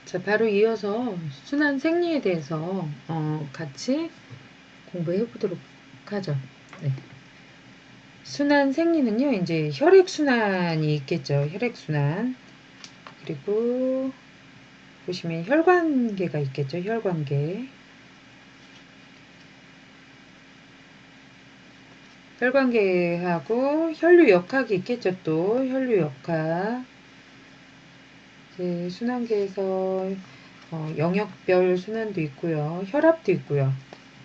자, 바로 이어서 순환 생리에 대해서 같이 공부해 보도록 하죠. 네. 순환 생리는요, 이제 혈액순환이 있겠죠. 혈액순환. 그리고 보시면 혈관계가 있겠죠. 혈관계. 혈관계하고 혈류역학이 있겠죠. 또 혈류역학. 이제 순환계에서 영역별 순환도 있고요. 혈압도 있고요.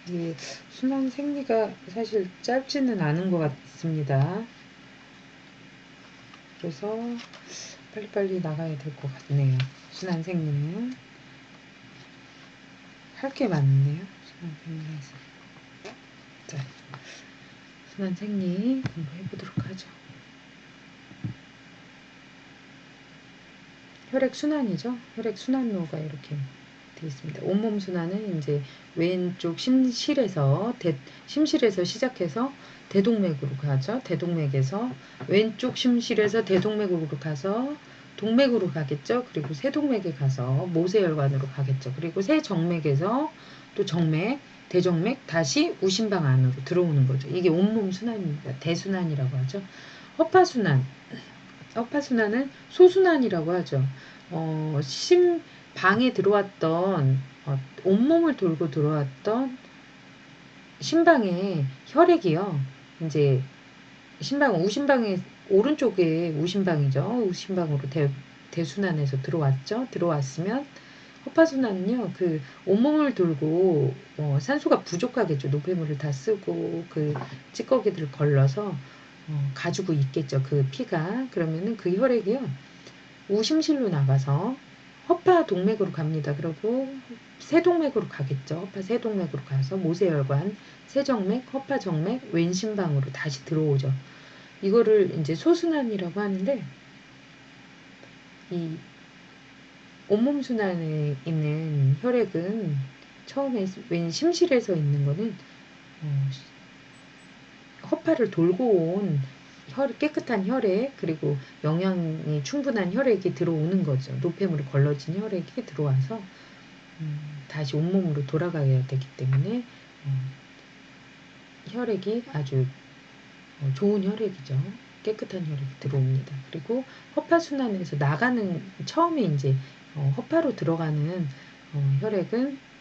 이 순환 생리가 사실 짧지는 않은 것 같습니다. 그래서 빨리빨리 나가야 될 것 같네요. 순환 생리는 할 게 많네요. 순환 생리에서. 자, 순환 생리 공부해 보도록 하죠. 혈액 순환이죠. 혈액 순환로가 이렇게 되어 있습니다. 온몸 순환은 이제 왼쪽 심실에서 시작해서 대동맥으로 가죠. 대동맥에서 왼쪽 심실에서 대동맥으로 가서 동맥으로 가겠죠. 그리고 세동맥에 가서 모세혈관으로 가겠죠. 그리고 세정맥에서 또 정맥, 대정맥 다시 우심방 안으로 들어오는 거죠. 이게 온몸 순환입니다. 대순환이라고 하죠. 허파순환. 허파순환은 소순환이라고 하죠. 방에 들어왔던 온몸을 돌고 들어왔던 심방에 혈액이요. 이제 우심방에 오른쪽에 우심방이죠. 우심방으로 대순환에서 들어왔죠. 들어왔으면 허파순환은요. 그 온몸을 돌고 산소가 부족하겠죠. 노폐물을 다 쓰고 그 찌꺼기들을 걸러서 가지고 있겠죠. 그 피가. 그러면은 그 혈액이요. 우심실로 나가서 허파 동맥으로 갑니다. 그리고 세동맥으로 가겠죠. 허파 세동맥으로 가서 모세혈관, 세정맥, 허파 정맥, 왼심방으로 다시 들어오죠. 이거를 이제 소순환이라고 하는데 이 온몸 순환에 있는 혈액은 처음에 왼 심실에서 있는 거는 허파를 돌고 온 깨끗한 혈액 그리고 영양이 충분한 혈액이 들어오는 거죠. 노폐물이 걸러진 혈액이 들어와서 다시 온몸으로 돌아가야 되기 때문에 혈액이 아주 좋은 혈액이죠. 깨끗한 혈액이 들어옵니다. 그리고 허파순환에서 나가는 처음에 이제 허파로 들어가는 혈액은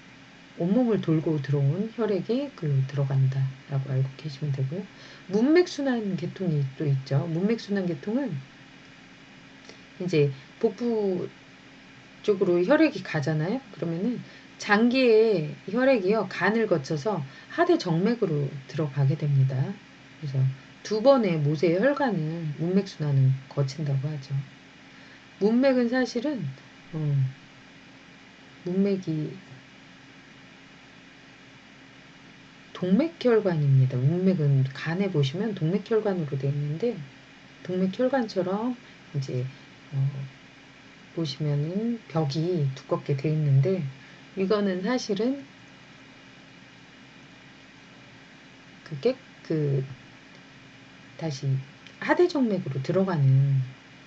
온몸을 돌고 들어온 혈액이 글로 들어간다라고 알고 계시면 되고요. 문맥순환 계통이 또 있죠. 문맥순환 계통은 이제 복부 쪽으로 혈액이 가잖아요. 그러면은 장기에 혈액이요 간을 거쳐서 하대 정맥으로 들어가게 됩니다. 그래서 두 번의 모세 혈관을 문맥순환을 거친다고 하죠. 문맥은 사실은 문맥이 동맥혈관입니다. 문맥은 간에 보시면 동맥혈관으로 되어 있는데 동맥혈관처럼 이제 보시면은 벽이 두껍게 되어 있는데 이거는 사실은 다시 하대정맥으로 들어가는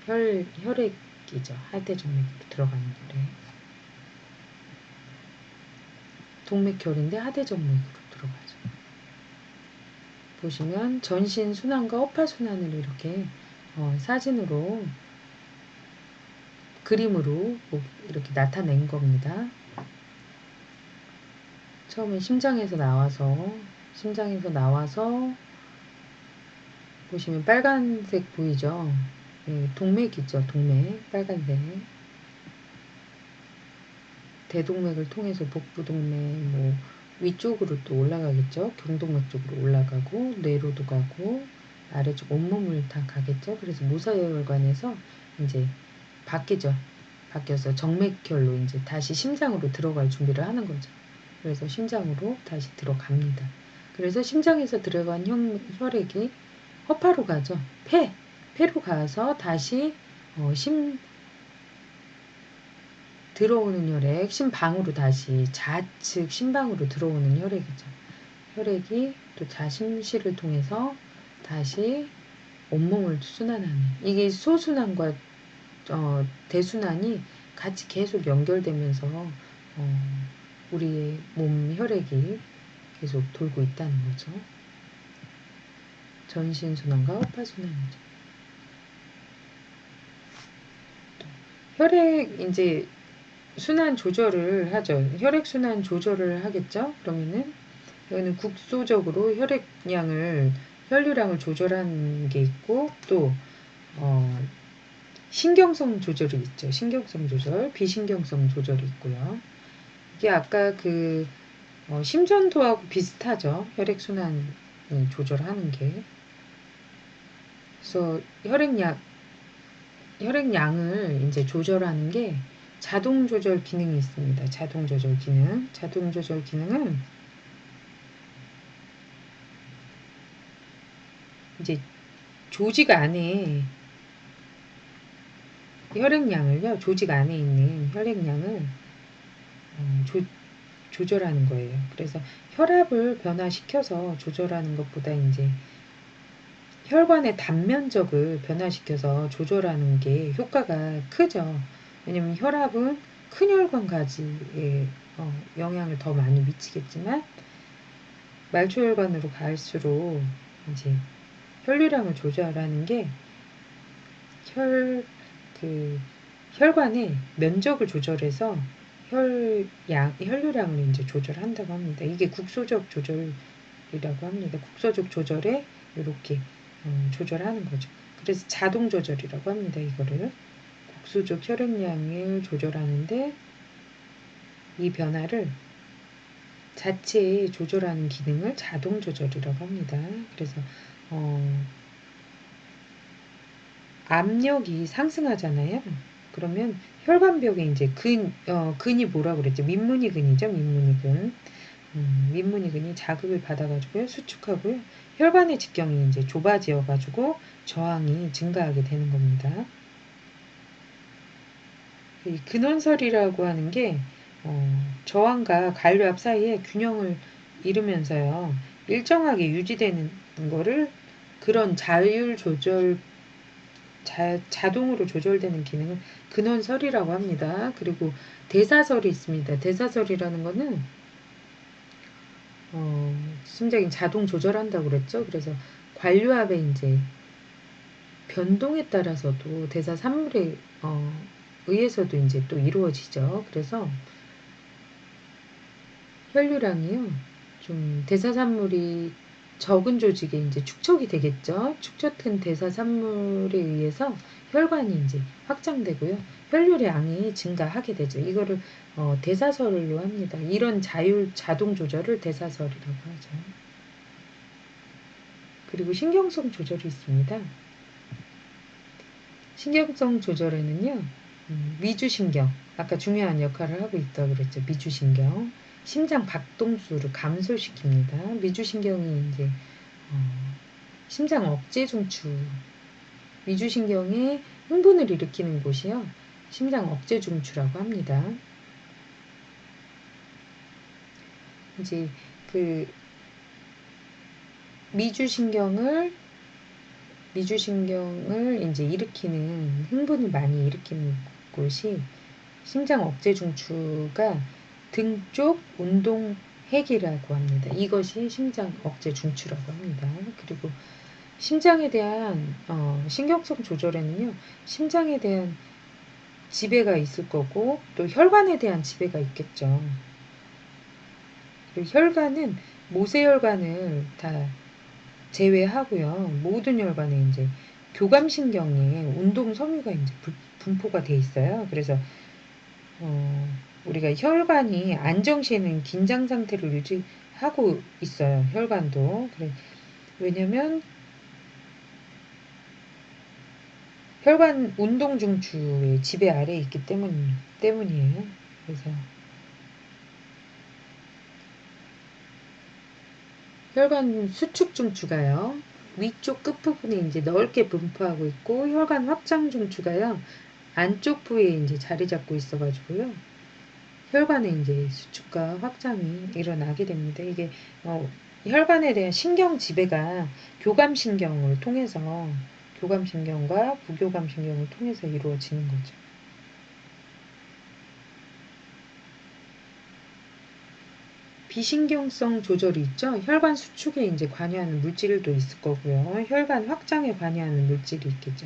혈액이죠. 하대정맥으로 들어가는 혈액. 동맥혈인데 하대정맥으로 들어가죠. 보시면 전신 순환과 허파 순환을 이렇게 사진으로 그림으로 이렇게 나타낸 겁니다. 처음에 심장에서 나와서 보시면 빨간색 보이죠? 동맥이죠. 동맥 빨간색 대동맥을 통해서 복부동맥 위쪽으로 또 올라가겠죠. 경동맥 쪽으로 올라가고 뇌로도 가고 아래쪽 온몸을 다 가겠죠. 그래서 모사혈관에서 이제 바뀌어서 정맥혈로 이제 다시 심장으로 들어갈 준비를 하는 거죠. 그래서 심장으로 다시 들어갑니다. 그래서 심장에서 들어간 혈액이 허파로 가죠. 폐로 가서 다시 들어오는 혈액, 심방으로 다시 좌측 심방으로 들어오는 혈액이죠. 혈액이 또 자심실을 통해서 다시 온몸을 순환하는 이게 소순환과 대순환이 같이 계속 연결되면서 우리의 몸 혈액이 계속 돌고 있다는 거죠. 전신순환과 호파순환이죠. 혈액 이제 순환 조절을 하죠. 혈액순환 조절을 하겠죠. 그러면은 여기는 국소적으로 혈류량을 조절하는 게 있고 또 신경성 조절이 있죠. 신경성 조절, 비신경성 조절이 있고요. 이게 아까 심전도하고 비슷하죠. 혈액순환이 조절하는 게. 그래서 혈액량을 이제 조절하는 게 자동 조절 기능이 있습니다. 자동 조절 기능. 자동 조절 기능은 이제 조직 안에 혈액량을요, 조직 안에 있는 혈액량을 조절하는 거예요. 그래서 혈압을 변화시켜서 조절하는 것보다 이제 혈관의 단면적을 변화시켜서 조절하는 게 효과가 크죠. 왜냐면 혈압은 큰 혈관까지에 영향을 더 많이 미치겠지만 말초혈관으로 갈수록 이제 혈류량을 조절하는 게 혈관의 면적을 조절해서 혈류량을 이제 조절한다고 합니다. 이게 국소적 조절이라고 합니다. 국소적 조절에 이렇게 조절하는 거죠. 그래서 자동 조절이라고 합니다. 이거를 국소적 혈액량을 조절하는데 이 변화를 자체에 조절하는 기능을 자동 조절이라고 합니다. 그래서 압력이 상승하잖아요. 그러면 혈관벽에 이제 근이 뭐라고 그랬죠? 민문이근이죠. 민문이근. 민문이근이 자극을 받아가지고요. 수축하고요. 혈관의 직경이 이제 좁아지어가지고 저항이 증가하게 되는 겁니다. 이 근원설이라고 하는 게 저항과 관류압 사이에 균형을 이루면서요. 일정하게 유지되는 거를 그런 자동으로 조절되는 기능을 근원설이라고 합니다. 그리고 대사설이 있습니다. 대사설이라는 거는 심장이 자동 조절한다고 그랬죠. 그래서 관류압의 이제 변동에 따라서도 대사 산물에 의해서도 이제 또 이루어지죠. 그래서 혈류량이요. 좀 대사산물이 적은 조직에 이제 축적이 되겠죠. 축적된 대사산물에 의해서 혈관이 이제 확장되고요. 혈류량이 증가하게 되죠. 이거를 대사설로 합니다. 이런 자동 조절을 대사설이라고 하죠. 그리고 신경성 조절이 있습니다. 신경성 조절에는요. 미주신경, 아까 중요한 역할을 하고 있다고 그랬죠. 미주신경. 심장 박동수를 감소시킵니다. 미주신경이 이제 심장 억제 중추, 미주신경의 흥분을 일으키는 곳이요. 심장 억제 중추라고 합니다. 이제 그 미주신경을 이제 일으키는 흥분을 많이 일으키는 곳이 심장 억제 중추가 등 쪽 운동 핵이라고 합니다. 이것이 심장 억제 중추라고 합니다. 그리고 심장에 대한 신경성 조절에는요. 심장에 대한 지배가 있을 거고 또 혈관에 대한 지배가 있겠죠. 그리고 혈관은 모세혈관을 다 제외하고요. 모든 혈관에 이제 교감신경에 운동 섬유가 이제 분포가 돼 있어요. 그래서 우리가 혈관이 안정시에는 긴장 상태를 유지하고 있어요. 혈관도. 왜냐면 혈관 운동 중추의 지배 아래에 있기 때문이에요. 그래서 혈관 수축 중추가요. 위쪽 끝부분에 이제 넓게 분포하고 있고 혈관 확장 중추가요. 안쪽 부위에 이제 자리 잡고 있어가지고요. 혈관의 이제 수축과 확장이 일어나게 됩니다. 이게 혈관에 대한 신경 지배가 교감신경과 부교감신경을 통해서 이루어지는 거죠. 비신경성 조절이 있죠. 혈관 수축에 이제 관여하는 물질도 있을 거고요. 혈관 확장에 관여하는 물질이 있겠죠.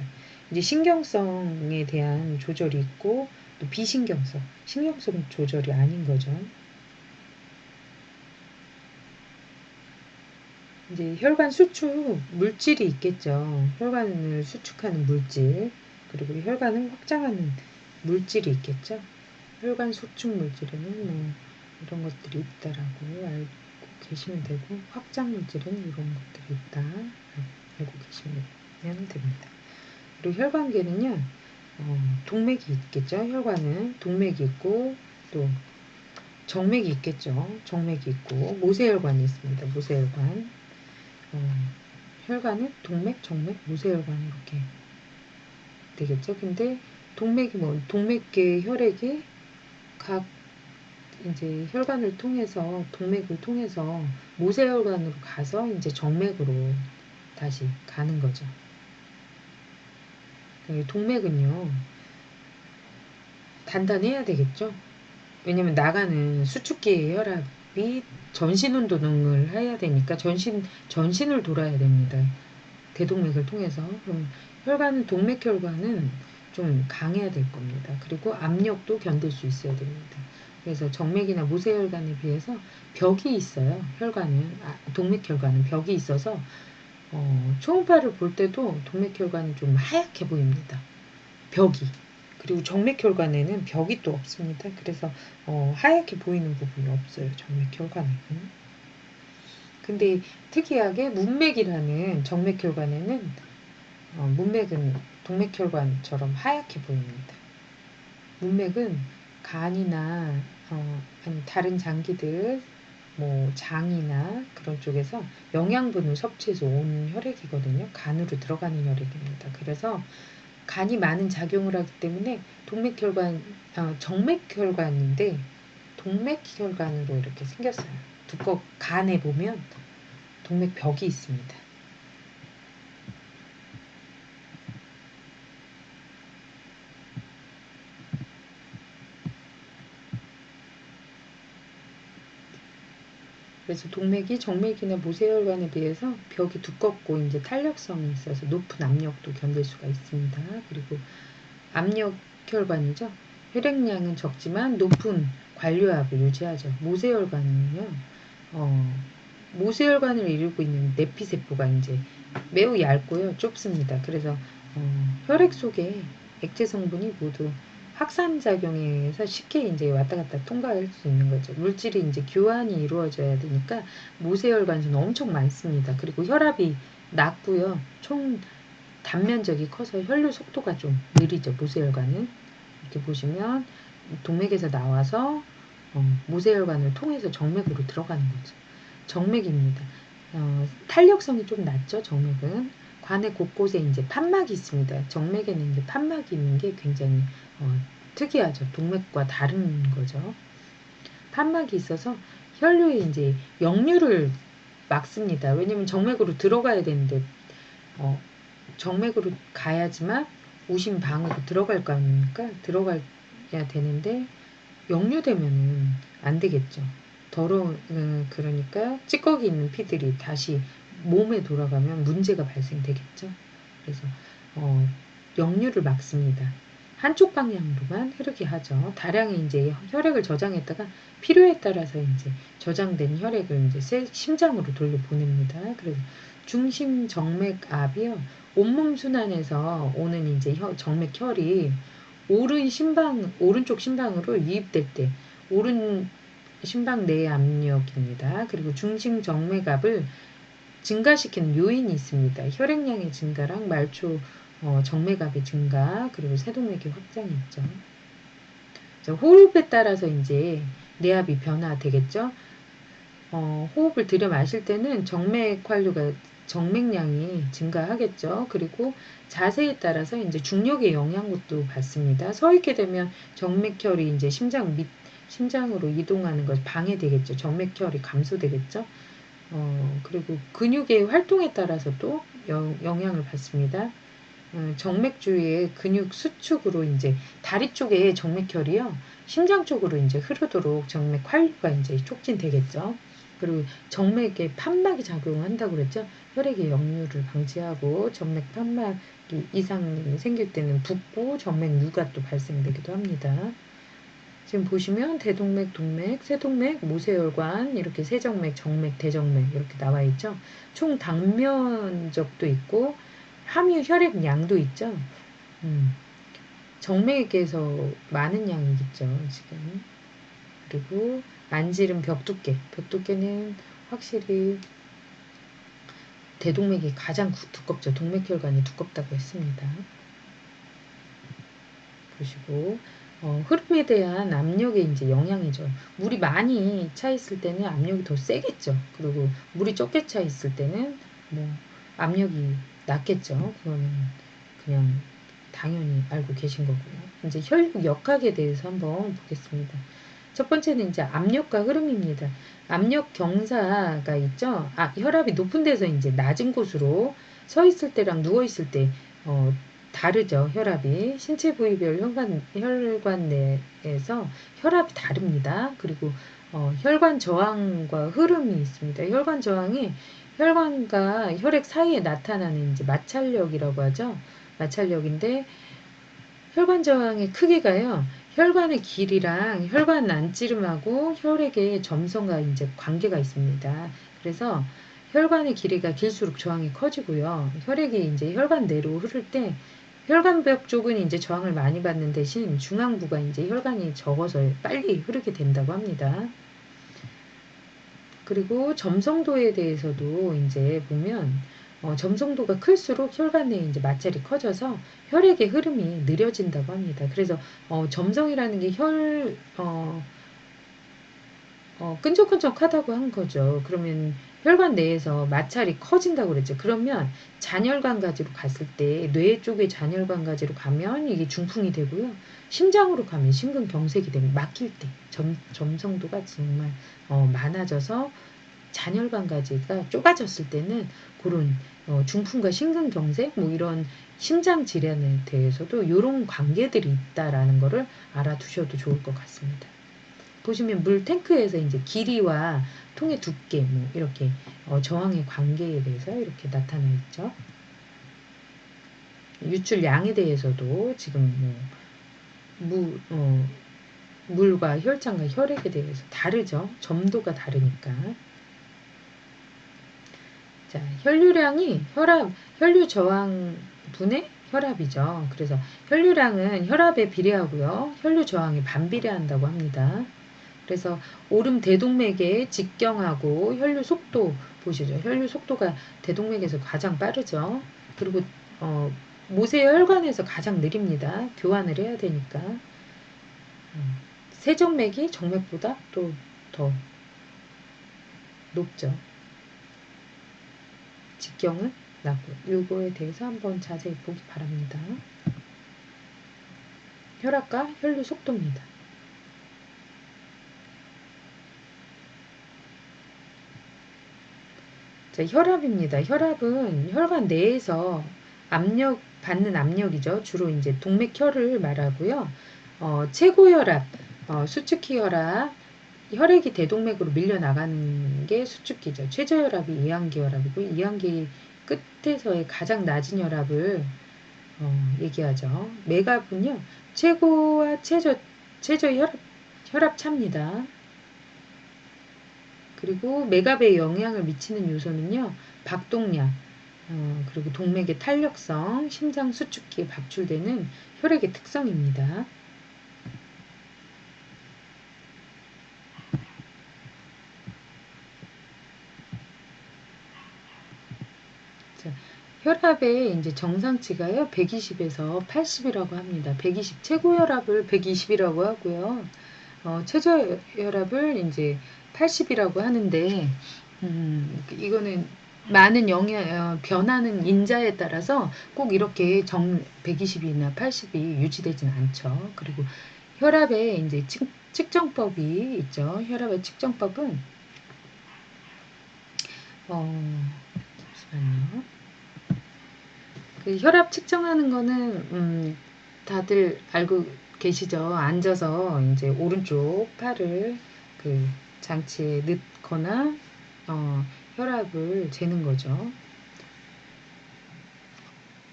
이제 신경성에 대한 조절이 있고 또 비신경성, 신경성 조절이 아닌 거죠. 이제 혈관 수축 물질이 있겠죠. 혈관을 수축하는 물질, 그리고 혈관을 확장하는 물질이 있겠죠. 혈관 수축 물질에는 뭐 이런 것들이 있다라고 알고 계시면 되고, 확장 물질은 이런 것들이 있다 알고 계시면 됩니다. 그리고 혈관계는요, 동맥이 있겠죠. 혈관은 동맥이 있고 또 정맥이 있겠죠. 정맥이 있고 모세혈관이 있습니다. 모세혈관. 혈관은 동맥, 정맥, 모세혈관 이렇게 되겠죠. 근데 동맥이 뭐 동맥계 혈액이 각 이제 혈관을 통해서 동맥을 통해서 모세혈관으로 가서 이제 정맥으로 다시 가는 거죠. 동맥은요 단단해야 되겠죠. 왜냐면 나가는 수축기의 혈압이 전신 운동을 해야 되니까 전신을 돌아야 됩니다. 대동맥을 통해서. 그럼 혈관은 동맥혈관은 좀 강해야 될 겁니다. 그리고 압력도 견딜 수 있어야 됩니다. 그래서 정맥이나 모세혈관에 비해서 벽이 있어요. 혈관은 동맥혈관은 벽이 있어서 초음파를 볼 때도 동맥혈관이 좀 하얗게 보입니다. 벽이. 그리고 정맥혈관에는 벽이 또 없습니다. 그래서 하얗게 보이는 부분이 없어요. 정맥혈관에는. 근데 특이하게 문맥이라는 정맥혈관에는 문맥은 동맥혈관처럼 하얗게 보입니다. 문맥은 간이나 아니 다른 장기들, 뭐 장이나 그런 쪽에서 영양분을 섭취해서 온 혈액이거든요. 간으로 들어가는 혈액입니다. 그래서 간이 많은 작용을 하기 때문에 정맥혈관인데 동맥혈관으로 이렇게 생겼어요. 간에 보면 동맥벽이 있습니다. 그래서 동맥이 정맥이나 모세혈관에 비해서 벽이 두껍고 이제 탄력성이 있어서 높은 압력도 견딜 수가 있습니다. 그리고 압력혈관이죠. 혈액량은 적지만 높은 관료압을 유지하죠. 모세혈관은요, 모세혈관을 이루고 있는 내피세포가 이제 매우 얇고요, 좁습니다. 그래서 혈액 속에 액체 성분이 모두 확산작용에 의해서 쉽게 이제 왔다 갔다 통과할 수 있는 거죠. 물질이 이제 교환이 이루어져야 되니까 모세혈관은 엄청 많습니다. 그리고 혈압이 낮고요. 총 단면적이 커서 혈류 속도가 좀 느리죠. 모세혈관은. 이렇게 보시면 동맥에서 나와서 모세혈관을 통해서 정맥으로 들어가는 거죠. 정맥입니다. 탄력성이 좀 낮죠. 정맥은. 관의 곳곳에 이제 판막이 있습니다. 정맥에는 이제 판막이 있는 게 굉장히 특이하죠. 동맥과 다른 거죠. 판막이 있어서 혈류에 이제 역류를 막습니다. 왜냐면 정맥으로 들어가야 되는데 정맥으로 가야지만 우심방으로 들어갈 거 아닙니까? 들어가야 되는데 역류되면은 안 되겠죠. 그러니까 찌꺼기 있는 피들이 다시 몸에 돌아가면 문제가 발생되겠죠. 그래서 역류를 막습니다. 한쪽 방향으로만 흐르게 하죠. 다량의 이제 혈액을 저장했다가 필요에 따라서 이제 저장된 혈액을 이제 심장으로 돌려보냅니다. 그래서 중심 정맥압이요. 온몸 순환에서 오는 이제 정맥혈이 오른쪽 심방으로 유입될 때 오른 심방 내 압력입니다. 그리고 중심 정맥압을 증가시키는 요인이 있습니다. 혈액량의 증가랑 말초 정맥압의 증가, 그리고 세동맥의 확장이 있죠. 호흡에 따라서 이제 내압이 변화되겠죠. 호흡을 들여 마실 때는 정맥량이 증가하겠죠. 그리고 자세에 따라서 이제 중력의 영향도 받습니다. 서 있게 되면 정맥혈이 이제 심장으로 이동하는 것이 방해되겠죠. 정맥혈이 감소되겠죠. 그리고 근육의 활동에 따라서 또 영향을 받습니다. 정맥 주위의 근육 수축으로 이제 다리 쪽에 정맥혈이요. 심장 쪽으로 이제 흐르도록 정맥 활류가 이제 촉진되겠죠. 그리고 정맥에 판막이 작용한다고 그랬죠. 혈액의 역류를 방지하고 정맥 판막이 이상이 생길 때는 붓고 정맥류가 또 발생되기도 합니다. 지금 보시면 대동맥, 동맥, 세동맥, 모세혈관, 이렇게 세정맥, 정맥, 대정맥 이렇게 나와 있죠. 총 당면적도 있고 함유 혈액 양도 있죠. 정맥에서 많은 양이겠죠, 지금. 그리고 안지름 벽 두께. 벽 두께는 확실히 대동맥이 가장 두껍죠. 동맥혈관이 두껍다고 했습니다. 보시고 흐름에 대한 압력의 이제 영향이죠. 물이 많이 차 있을 때는 압력이 더 세겠죠. 그리고 물이 적게 차 있을 때는 뭐 압력이 낮겠죠. 그거는 그냥 당연히 알고 계신 거고요. 이제 혈육 역학에 대해서 한번 보겠습니다. 첫 번째는 이제 압력과 흐름입니다. 압력 경사가 있죠. 혈압이 높은 데서 이제 낮은 곳으로 서 있을 때랑 누워 있을 때 다르죠. 혈압이 신체 부위별 혈관 내에서 혈압이 다릅니다. 그리고 혈관 저항과 흐름이 있습니다. 혈관 저항이 혈관과 혈액 사이에 나타나는 이제 마찰력이라고 하죠. 마찰력인데 혈관 저항의 크기가요. 혈관의 길이랑 혈관 안지름하고 혈액의 점성과 이제 관계가 있습니다. 그래서 혈관의 길이가 길수록 저항이 커지고요. 혈액이 이제 혈관 내로 흐를 때 혈관벽 쪽은 이제 저항을 많이 받는 대신 중앙부가 이제 혈관이 적어서 빨리 흐르게 된다고 합니다. 그리고 점성도에 대해서도 이제 보면 점성도가 클수록 혈관 내에 이제 마찰이 커져서 혈액의 흐름이 느려진다고 합니다. 그래서 점성이라는 게 끈적끈적하다고 한 거죠. 그러면 혈관 내에서 마찰이 커진다고 그랬죠. 그러면 잔혈관 가지로 갔을 때 뇌 쪽에 잔혈관 가지로 가면 이게 중풍이 되고요. 심장으로 가면 심근경색이 되면 막힐 때 점성도가 정말 많아져서 잔혈관 가지가 좁아졌을 때는 그런 중풍과 심근경색 뭐 이런 심장 질환에 대해서도 이런 관계들이 있다라는 거를 알아두셔도 좋을 것 같습니다. 보시면 물 탱크에서 이제 길이와 통의 두께 뭐 이렇게 저항의 관계에 대해서 이렇게 나타나 있죠. 유출량에 대해서도 지금 물과 혈장과 혈액에 대해서 다르죠. 점도가 다르니까. 자, 혈류량이 혈류 저항분의 혈압이죠. 그래서 혈류량은 혈압에 비례하고요. 혈류 저항이 반비례한다고 합니다. 그래서 오름 대동맥에 직경하고 혈류 속도 보시죠. 혈류 속도가 대동맥에서 가장 빠르죠. 그리고 모세혈관에서 가장 느립니다. 교환을 해야 되니까. 세정맥이 정맥보다 또 더 높죠. 직경은 낮고 이거에 대해서 한번 자세히 보기 바랍니다. 혈압과 혈류 속도입니다. 자, 혈압입니다. 혈압은 혈관 내에서 받는 압력이죠. 주로 이제 동맥혈을 말하고요. 최고 혈압, 수축기 혈압, 혈액이 대동맥으로 밀려나가는 게 수축기죠. 최저혈압이 이항기 혈압이고 이항기 끝에서의 가장 낮은 혈압을 얘기하죠. 맥압은요. 최고와 최저 혈압 차입니다. 그리고 맥압에 영향을 미치는 요소는요. 박동량, 그리고 동맥의 탄력성, 심장 수축기에 박출되는 혈액의 특성입니다. 자, 혈압의 이제 정상치가요. 120에서 80이라고 합니다. 120 최고 혈압을 120이라고 하고요. 최저 혈압을 이제 80이라고 하는데 이거는 많은 변하는 인자에 따라서 꼭 이렇게 120이나 80이 유지되지는 않죠. 그리고 혈압의 이제 측정법이 있죠. 혈압의 측정법은 잠시만요. 그 혈압 측정하는 거는 다들 알고 계시죠? 앉아서 이제 오른쪽 팔을 그 장치에 넣거나 어, 혈압을 재는 거죠.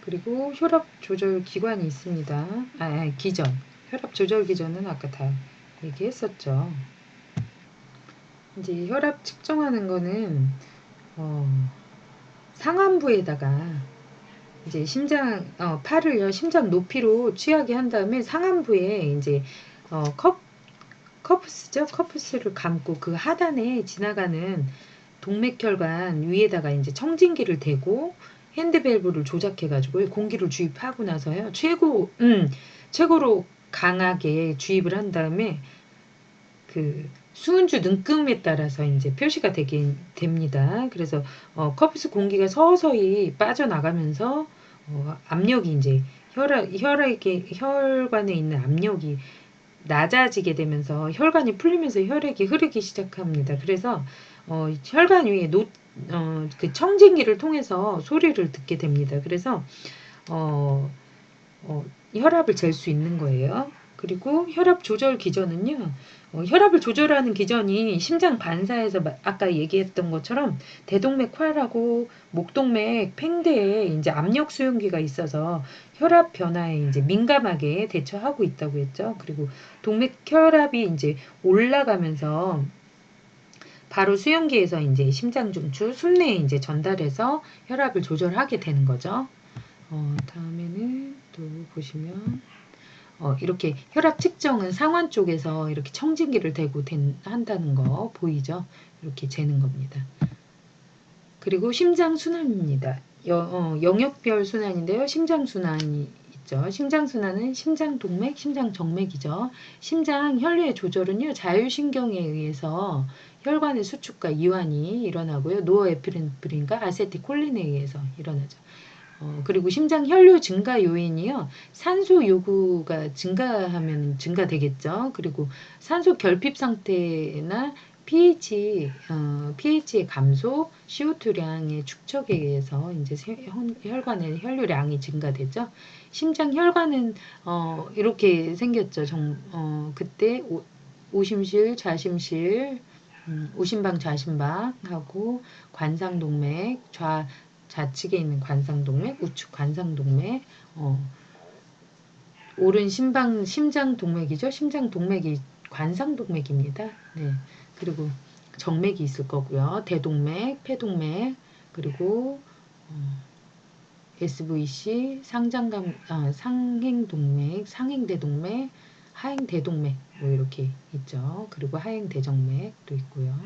그리고 혈압 조절 기관이 있습니다. 기전. 혈압 조절 기전은 아까 다 얘기했었죠. 이제 혈압 측정하는 거는 상안부에다가 이제 팔을요, 심장 높이로 취하게 한 다음에 상안부에 이제 커프스죠? 커프스를 감고 그 하단에 지나가는 동맥혈관 위에다가 이제 청진기를 대고 핸드밸브를 조작해가지고 공기를 주입하고 나서요, 최고로 강하게 주입을 한 다음에 그 수은주 능금에 따라서 이제 표시가 됩니다. 그래서 커프스 공기가 서서히 빠져나가면서 압력이 이제 혈관에 있는 압력이 낮아지게 되면서 혈관이 풀리면서 혈액이 흐르기 시작합니다. 그래서 혈관 위에 그 청진기를 통해서 소리를 듣게 됩니다. 그래서 어, 혈압을 잴 수 있는 거예요. 그리고 혈압 조절 기전은요, 혈압을 조절하는 기전이 심장 반사에서 아까 얘기했던 것처럼 대동맥 활하고 목동맥 팽대에 이제 압력 수용기가 있어서 혈압 변화에 이제 민감하게 대처하고 있다고 했죠. 그리고 동맥 혈압이 이제 올라가면서 바로 수용기에서 이제 심장 중추, 순내에 이제 전달해서 혈압을 조절하게 되는 거죠. 다음에는 또 보시면 이렇게 혈압 측정은 상완 쪽에서 이렇게 청진기를 대고 한다는 거 보이죠? 이렇게 재는 겁니다. 그리고 심장 순환입니다. 영역별 순환인데요. 심장 순환이 있죠. 심장 순환은 심장 동맥, 심장 정맥이죠. 심장 혈류의 조절은요, 자율신경에 의해서 혈관의 수축과 이완이 일어나고요. 노어에피네프린과 아세틸콜린에 의해서 일어나죠. 그리고 심장 혈류 증가 요인이요. 산소 요구가 증가되겠죠. 그리고 산소 결핍 상태나 pH의 감소, CO2량의 축적에 의해서 이제 혈관의 혈류량이 증가되죠. 심장 혈관은 이렇게 생겼죠. 그때 오심실, 좌심실, 오심방, 좌심방하고 관상동맥, 좌측에 있는 관상동맥, 우측 관상동맥, 오른 심장 동맥이죠. 심장 동맥이 관상동맥입니다. 네. 그리고 정맥이 있을 거고요. 대동맥, 폐동맥, 그리고 SVC, 상행동맥, 상행대동맥, 하행대동맥 뭐 이렇게 있죠. 그리고 하행대정맥도 있고요.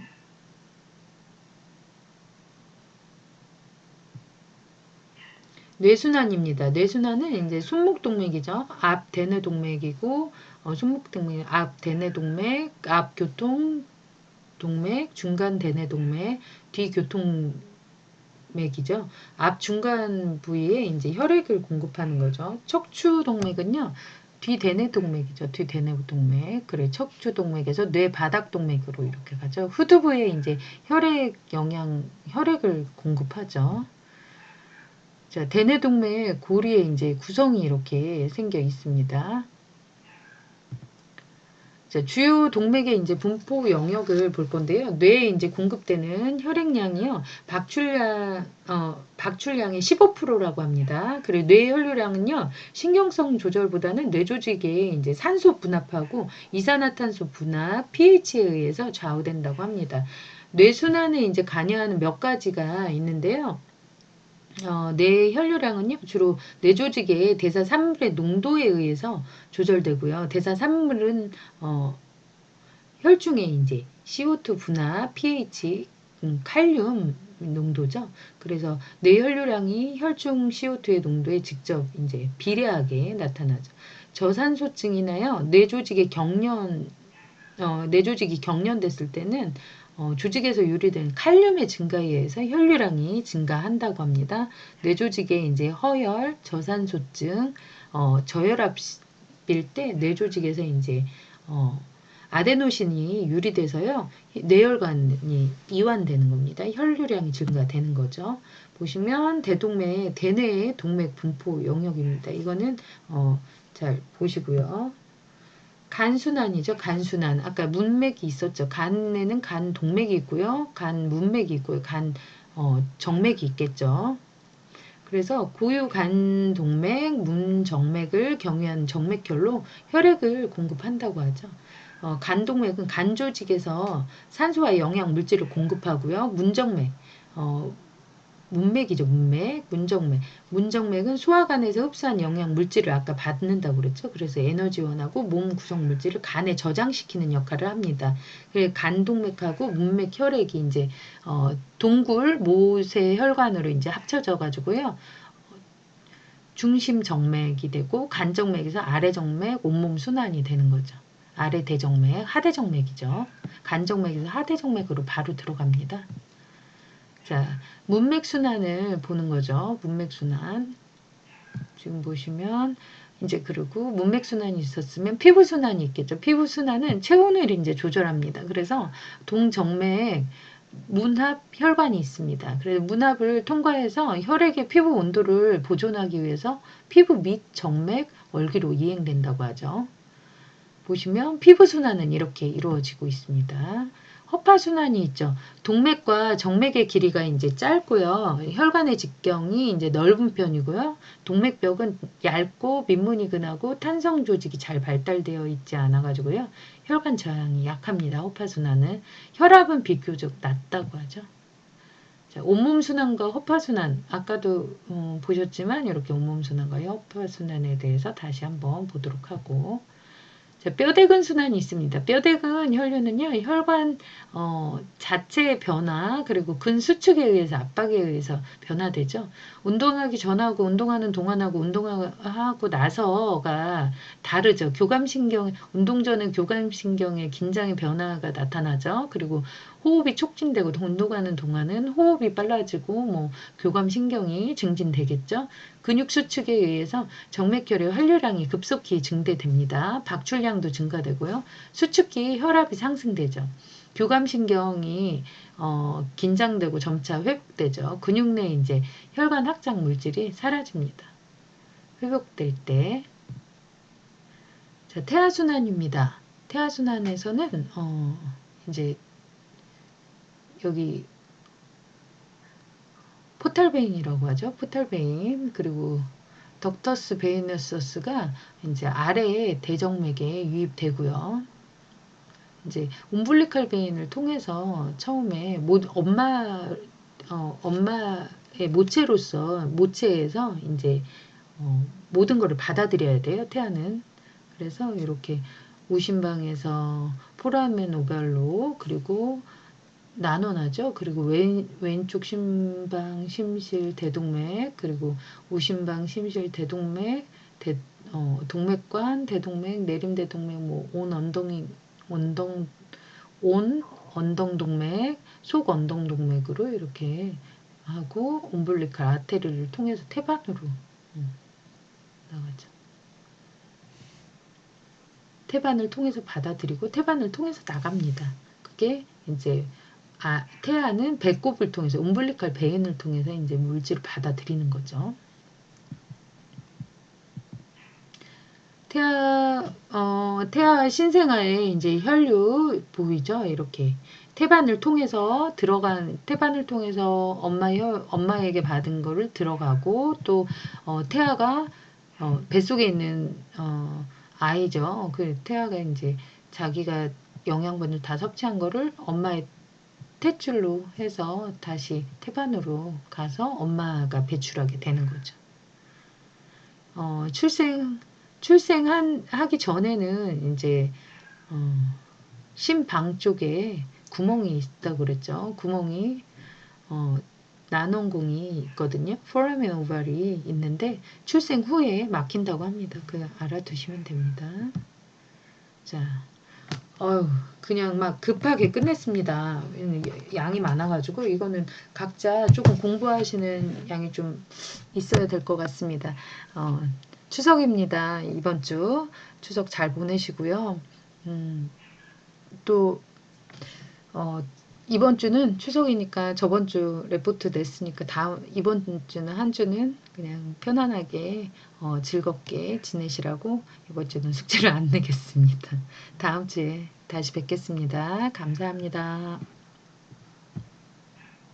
뇌순환입니다. 뇌순환은 이제 손목동맥이죠. 앞 대뇌동맥이고, 손목동맥, 앞 대뇌동맥, 앞 교통동맥, 중간 대뇌동맥, 뒤 교통맥이죠. 앞 중간 부위에 이제 혈액을 공급하는 거죠. 척추동맥은요, 뒤 대뇌동맥이죠. 뒤 대뇌동맥. 그래, 척추동맥에서 뇌바닥동맥으로 이렇게 가죠. 후두부에 이제 혈액을 공급하죠. 자, 대뇌동맥 고리에 이제 구성이 이렇게 생겨 있습니다. 자, 주요 동맥의 이제 분포 영역을 볼 건데요. 뇌에 이제 공급되는 혈액량이요. 박출량의 15%라고 합니다. 그리고 뇌 혈류량은요. 신경성 조절보다는 뇌 조직에 이제 산소 분압하고 이산화탄소 분압, pH에 의해서 좌우된다고 합니다. 뇌 순환에 이제 관여하는 몇 가지가 있는데요. 뇌 혈류량은요, 주로 뇌 조직의 대사산물의 농도에 의해서 조절되고요. 대사산물은, 혈중에 이제 CO2 분화, pH, 칼륨 농도죠. 그래서 뇌 혈류량이 혈중 CO2의 농도에 직접 이제 비례하게 나타나죠. 저산소증이나요, 뇌 조직이 경련됐을 때는 조직에서 유래된 칼륨의 증가에 의해서 혈류량이 증가한다고 합니다. 뇌 조직에 이제 허혈, 저산소증, 저혈압일 때 뇌 조직에서 이제 아데노신이 유리돼서요. 뇌혈관이 이완되는 겁니다. 혈류량이 증가되는 거죠. 보시면 대동맥, 대뇌의 동맥 분포 영역입니다. 이거는 잘 보시고요. 간순환이죠. 간순환. 아까 문맥이 있었죠. 간에는 간 동맥이 있고요. 간 문맥이 있고요. 간 정맥이 있겠죠. 그래서 고유 간 동맥, 문정맥을 경유한 정맥혈로 혈액을 공급한다고 하죠. 간 동맥은 간 조직에서 산소와 영양 물질을 공급하고요. 문정맥, 문맥이죠. 문맥, 문정맥. 문정맥은 소화관에서 흡수한 영양 물질을 아까 받는다고 그랬죠. 그래서 에너지원하고 몸 구성 물질을 간에 저장시키는 역할을 합니다. 간 동맥하고 문맥 혈액이 이제 동굴 모세 혈관으로 이제 합쳐져 가지고요. 중심 정맥이 되고 간정맥에서 아래 정맥, 온몸 순환이 되는 거죠. 아래 대정맥, 하대정맥이죠. 간정맥에서 하대정맥으로 바로 들어갑니다. 자, 문맥순환을 보는 거죠. 문맥순환. 지금 보시면, 이제 그리고 문맥순환이 있었으면 피부순환이 있겠죠. 피부순환은 체온을 이제 조절합니다. 그래서 동정맥, 문합 혈관이 있습니다. 그래서 문합을 통과해서 혈액의 피부 온도를 보존하기 위해서 피부 및 정맥, 월기로 이행된다고 하죠. 보시면 피부순환은 이렇게 이루어지고 있습니다. 허파순환이 있죠. 동맥과 정맥의 길이가 이제 짧고요. 혈관의 직경이 이제 넓은 편이고요. 동맥벽은 얇고 민문이근하고 탄성 조직이 잘 발달되어 있지 않아 가지고요. 혈관 저항이 약합니다. 허파순환은. 혈압은 비교적 낮다고 하죠. 자, 온몸순환과 허파순환 아까도 보셨지만 이렇게 온몸순환과 허파순환에 대해서 다시 한번 보도록 하고, 자, 뼈대근 순환이 있습니다. 뼈대근 혈류는요, 혈관 자체의 변화, 그리고 근수축에 의해서 압박에 의해서 변화되죠. 운동하기 전하고 운동하는 동안하고 운동하고 나서가 다르죠. 교감신경, 운동 전에 교감신경의 긴장의 변화가 나타나죠. 그리고 호흡이 촉진되고 운동하는 동안은 호흡이 빨라지고 뭐 교감신경이 증진되겠죠. 근육 수축에 의해서 정맥혈의 혈류량이 급속히 증대됩니다. 박출량도 증가되고요. 수축기 혈압이 상승되죠. 교감신경이 긴장되고 점차 회복되죠. 근육 내 이제 혈관 확장 물질이 사라집니다. 회복될 때. 자, 태하순환입니다. 태하순환에서는 이제 여기 포탈베인이라고 하죠. 포탈베인, 그리고 덕터스 베이너스가 이제 아래에 대정맥에 유입되고요. 이제 움블리칼 베인을 통해서 처음에 엄마의 모체로서 모체에서 이제 모든 것을 받아들여야 돼요. 태아는. 그래서 이렇게 우심방에서 포라멘 오발로, 그리고 나눠나죠. 그리고 왼쪽 심방, 심실, 대동맥, 그리고 우심방, 심실, 대동맥, 동맥관, 대동맥, 내림대동맥, 뭐 온 언덩동맥, 속언덩동맥으로 이렇게 하고 옴블리칼 아테리를 통해서 태반으로 나가죠. 태반을 통해서 받아들이고 태반을 통해서 나갑니다. 그게 이제 태아는 배꼽을 통해서 옴블리칼 베인을 통해서 이제 물질을 받아들이는 거죠. 태아 신생아의 이제 혈류 보이죠? 이렇게 태반을 통해서 엄마에게 받은 거를 들어가고, 또 태아가 뱃속에 있는 아이죠. 그 태아가 이제 자기가 영양분을 다 섭취한 거를 엄마의 탯줄로 해서 다시 태반으로 가서 엄마가 배출하게 되는 거죠. 출생하기 전에는 이제 심방 쪽에 구멍이 있다고 그랬죠. 구멍이 난원궁이 있거든요. 포라멘 오발이 있는데 출생 후에 막힌다고 합니다. 그 알아두시면 됩니다. 자, 그냥 막 급하게 끝냈습니다. 양이 많아가지고 이거는 각자 조금 공부하시는 양이 좀 있어야 될 것 같습니다. 추석입니다. 이번 주 추석 잘 보내시고요. 또 이번 주는 추석이니까 저번 주 레포트 냈으니까 이번 주는 한 주는 그냥 편안하게 즐겁게 지내시라고 이번 주는 숙제를 안 내겠습니다. 다음 주에 다시 뵙겠습니다. 감사합니다.